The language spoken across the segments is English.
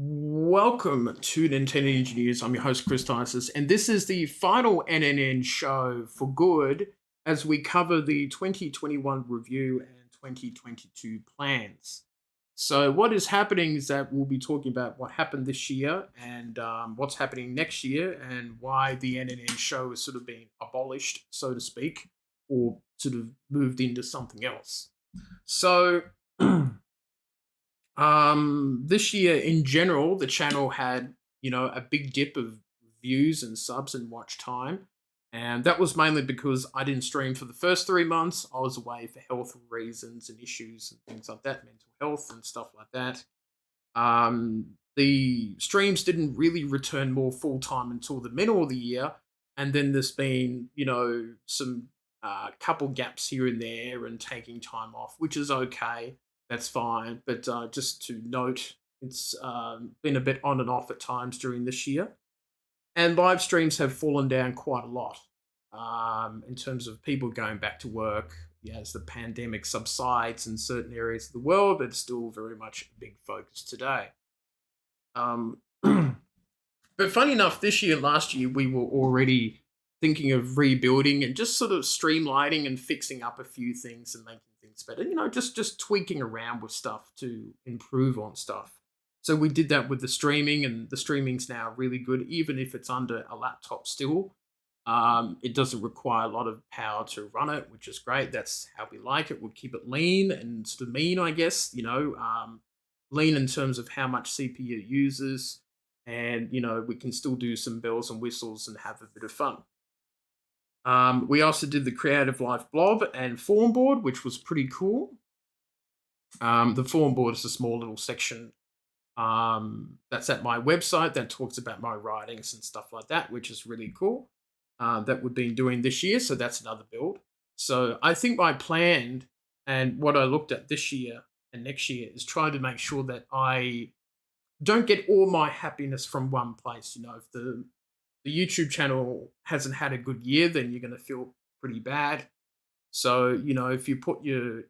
Welcome to Nintendo Engineers. I'm your host, Chris Tysus, and this is the final NNN show for good as we cover the 2021 review and 2022 plans. So, what is happening is that we'll be talking about what happened this year and what's happening next year and why the NNN show is sort of being abolished, so to speak, or sort of moved into something else. So, this year in general, the channel had, a big dip of views and subs and watch time. And that was mainly because I didn't stream for the first 3 months. I was away for health reasons and issues and things like that, mental health and stuff like that. The streams didn't really return more full time until the middle of the year. And then there's been, some couple gaps here and there and taking time off, which is okay. That's fine. But just to note, it's been a bit on and off at times during this year. And live streams have fallen down quite a lot in terms of people going back to work. Yeah, as the pandemic subsides in certain areas of the world, but still very much a big focus today. Um, but funny enough, this year, last year, we were already thinking of rebuilding and just sort of streamlining and fixing up a few things and making things better. Just tweaking around with stuff to improve on stuff. So we did that with the streaming, and the streaming's now really good, even if it's under a laptop still. It doesn't require a lot of power to run it, which is great. That's how we like it. We'll keep it lean and sort of mean, I guess. Lean in terms of how much CPU it uses, and we can still do some bells and whistles and have a bit of fun. We also did the Creative Life blob and form board, which was pretty cool. The form board is a small little section that's at my website that talks about my writings and stuff like that, which is really cool. That we've been doing this year, so that's another build. So I think my plan and what I looked at this year and next year is trying to make sure that I don't get all my happiness from one place. If the YouTube channel hasn't had a good year, then you're going to feel pretty bad. So, if you put your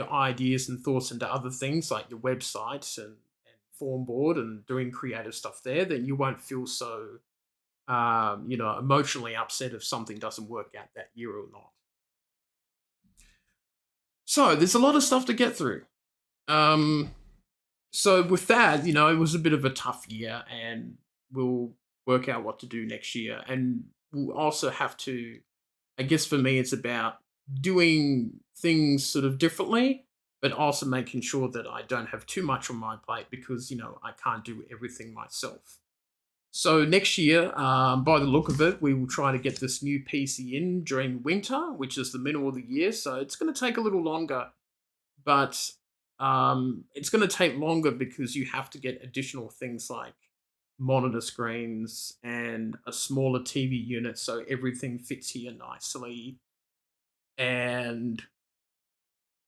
ideas and thoughts into other things like your websites and form board and doing creative stuff there, then you won't feel so, emotionally upset if something doesn't work out that year or not. So, there's a lot of stuff to get through. Um, so, with that, it was a bit of a tough year, and we'll work out what to do next year. And we'll also have to, I guess for me, it's about doing things sort of differently, but also making sure that I don't have too much on my plate because, I can't do everything myself. So next year, by the look of it, we will try to get this new PC in during winter, which is the middle of the year. So it's going to take a little longer, but it's going to take longer because you have to get additional things like monitor screens and a smaller TV unit so everything fits here nicely. And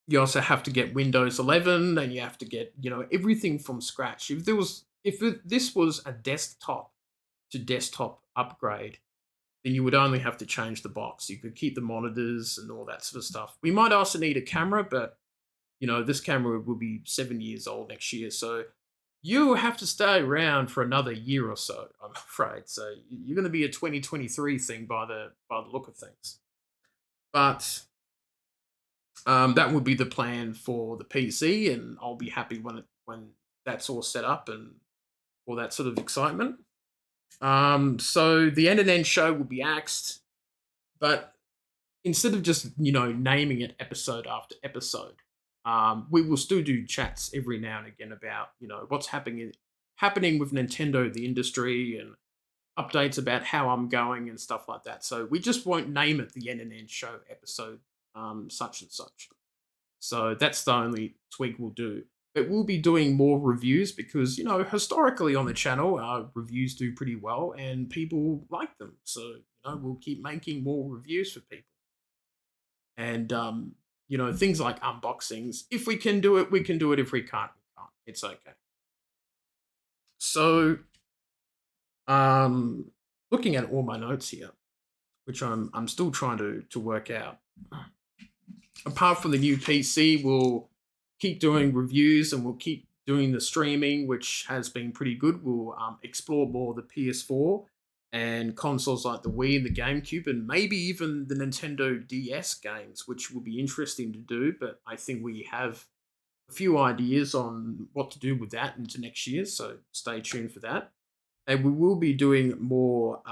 you also have to get Windows 11 and you have to get, everything from scratch. This was a desktop to desktop upgrade, then you would only have to change the box. You could keep the monitors and all that sort of stuff. We might also need a camera, but this camera will be 7 years old next year. So you have to stay around for another year or so, I'm afraid. So you're going to be a 2023 thing by the look of things. But that would be the plan for the PC, and I'll be happy when that's all set up and all that sort of excitement. So the NNN show will be axed, but instead of just naming it episode after episode, we will still do chats every now and again about what's happening with Nintendo, the industry, and updates about how I'm going and stuff like that. So we just won't name it the NNN show episode such and such. So that's the only tweak we'll do. But we'll be doing more reviews because historically on the channel, our reviews do pretty well and people like them. So we'll keep making more reviews for people. And things like unboxings. If we can do it, we can do it. If we can't, we can't. It's okay. So, looking at all my notes here, which I'm still trying to work out. Apart from the new PC, we'll keep doing reviews and we'll keep doing the streaming, which has been pretty good. We'll explore more the PS4 and consoles like the Wii and the GameCube, and maybe even the Nintendo DS games, which will be interesting to do. But I think we have a few ideas on what to do with that into next year, so stay tuned for that. And we will be doing more.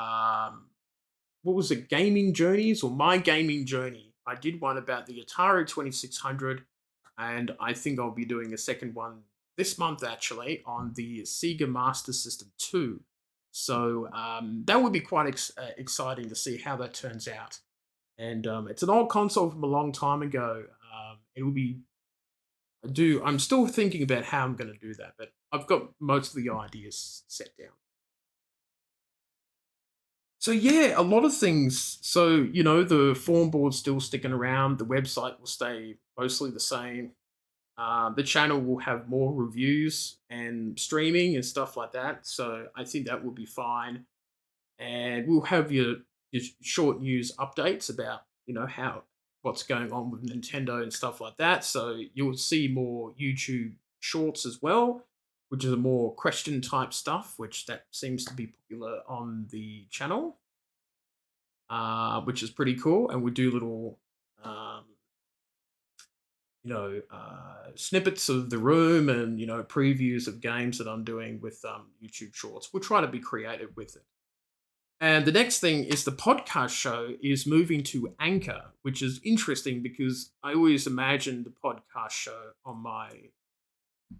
What was it? Gaming journeys or my gaming journey? I did one about the Atari 2600, and I think I'll be doing a second one this month actually on the Sega Master System 2. So that would be quite exciting to see how that turns out. And it's an old console from a long time ago. It will be I'm still thinking about how I'm going to do that, but I've got most of the ideas set down. So yeah, a lot of things. So the form board's still sticking around. The website will stay mostly the same. The channel will have more reviews and streaming and stuff like that. So I think that will be fine. And we'll have your short news updates about how what's going on with Nintendo and stuff like that. So you'll see more YouTube shorts as well, which is a more question type stuff, which that seems to be popular on the channel, which is pretty cool. And we do little um, snippets of the room and previews of games that I'm doing with YouTube Shorts. We'll try to be creative with it. And the next thing is the podcast show is moving to Anchor, which is interesting because I always imagined the podcast show on my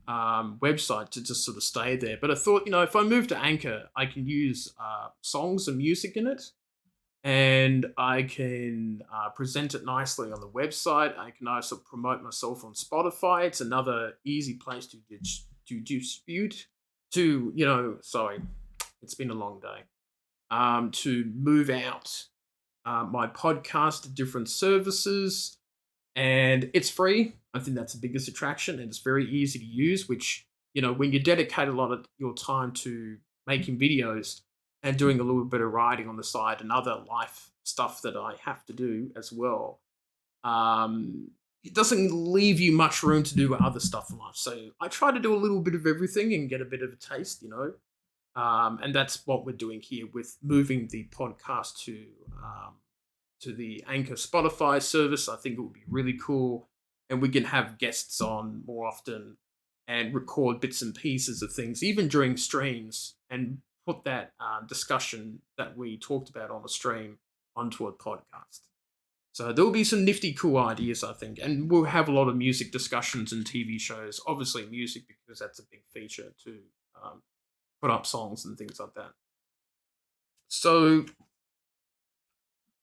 website to just sort of stay there. But I thought, if I move to Anchor, I can use songs and music in it, and I can present it nicely on the website. I can also promote myself on Spotify. It's another easy place to dispute sorry, it's been a long day. To move out my podcast to different services, and it's free. I think that's the biggest attraction, and it's very easy to use. Which when you dedicate a lot of your time to making videos and doing a little bit of writing on the side and other life stuff that I have to do as well, it doesn't leave you much room to do other stuff in life. So I try to do a little bit of everything and get a bit of a taste, and that's what we're doing here with moving the podcast to the Anchor Spotify service. I think it would be really cool, and we can have guests on more often and record bits and pieces of things, even during streams, and put that discussion that we talked about on the stream onto a podcast. So there will be some nifty, cool ideas, I think, and we'll have a lot of music discussions and TV shows. Obviously, music because that's a big feature to put up songs and things like that. So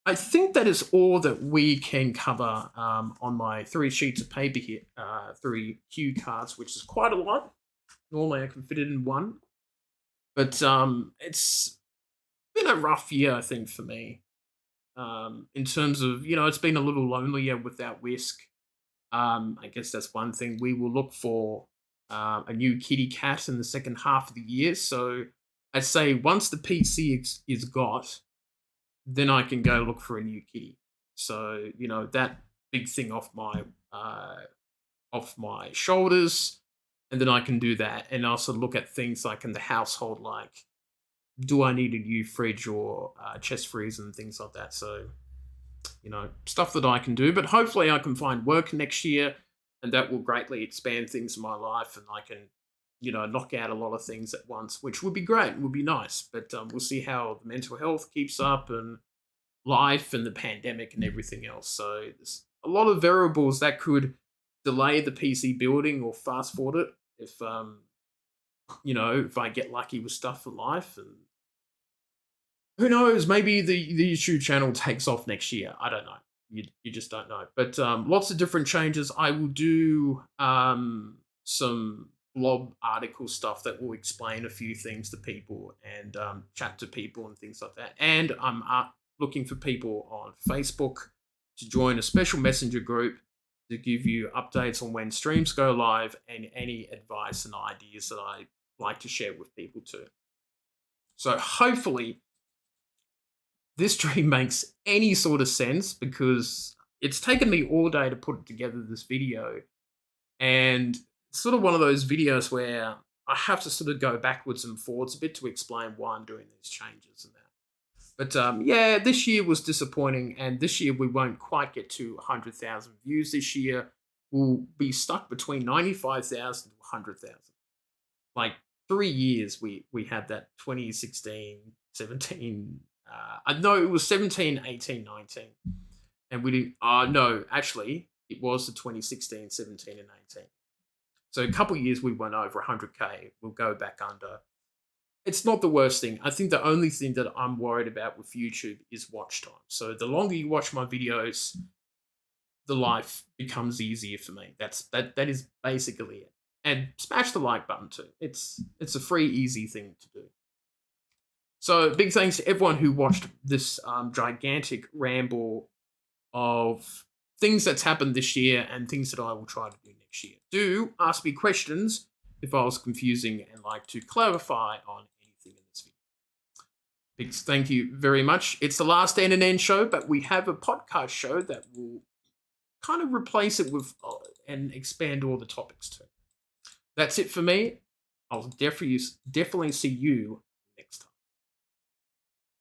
I think that is all that we can cover on my 3 sheets of paper here, 3 cue cards, which is quite a lot. Normally I can fit it in one, but it's been a rough year, I think, for me. In terms of, it's been a little lonelier without Whisk. I guess that's one thing. We will look for a new kitty cat in the second half of the year. So I'd say once the PC is got, then I can go look for a new kitty. So that big thing off my shoulders, and then I can do that, and also look at things like in the household, like do I need a new fridge or chest freezer and things like that. So stuff that I can do, but hopefully I can find work next year, and that will greatly expand things in my life, and I can knock out a lot of things at once, which would be great, would be nice. But we'll see how the mental health keeps up and life and the pandemic and everything else. So there's a lot of variables that could delay the PC building or fast forward it if I get lucky with stuff for life. And who knows, maybe the YouTube channel takes off next year. I don't know. You just don't know. But lots of different changes. I will do some blog article stuff that will explain a few things to people and chat to people and things like that. And I'm looking for people on Facebook to join a special messenger group to give you updates on when streams go live and any advice and ideas that I like to share with people too. So hopefully this dream makes any sort of sense, because it's taken me all day to put together this video, and sort of one of those videos where I have to sort of go backwards and forwards a bit to explain why I'm doing these changes and that. But yeah, this year was disappointing, and this year we won't quite get to 100,000 views. This year we'll be stuck between 95,000 to 100,000. Like 3 years we had that 2016, 17. No, it was 17, 18, 19, and we didn't. No, actually, it was the 2016, 17, and 18. So a couple of years we went over 100K. We'll go back under. It's not the worst thing. I think the only thing that I'm worried about with YouTube is watch time. So the longer you watch my videos, the life becomes easier for me. That is basically it. And smash the like button too. It's a free, easy thing to do. So big thanks to everyone who watched this gigantic ramble of things that's happened this year and things that I will try to do next year. Do ask me questions if I was confusing and like to clarify on anything in this video. Big thank you very much. It's the last NNN show, but we have a podcast show that will kind of replace it with and expand all the topics too. That's it for me. I'll definitely see you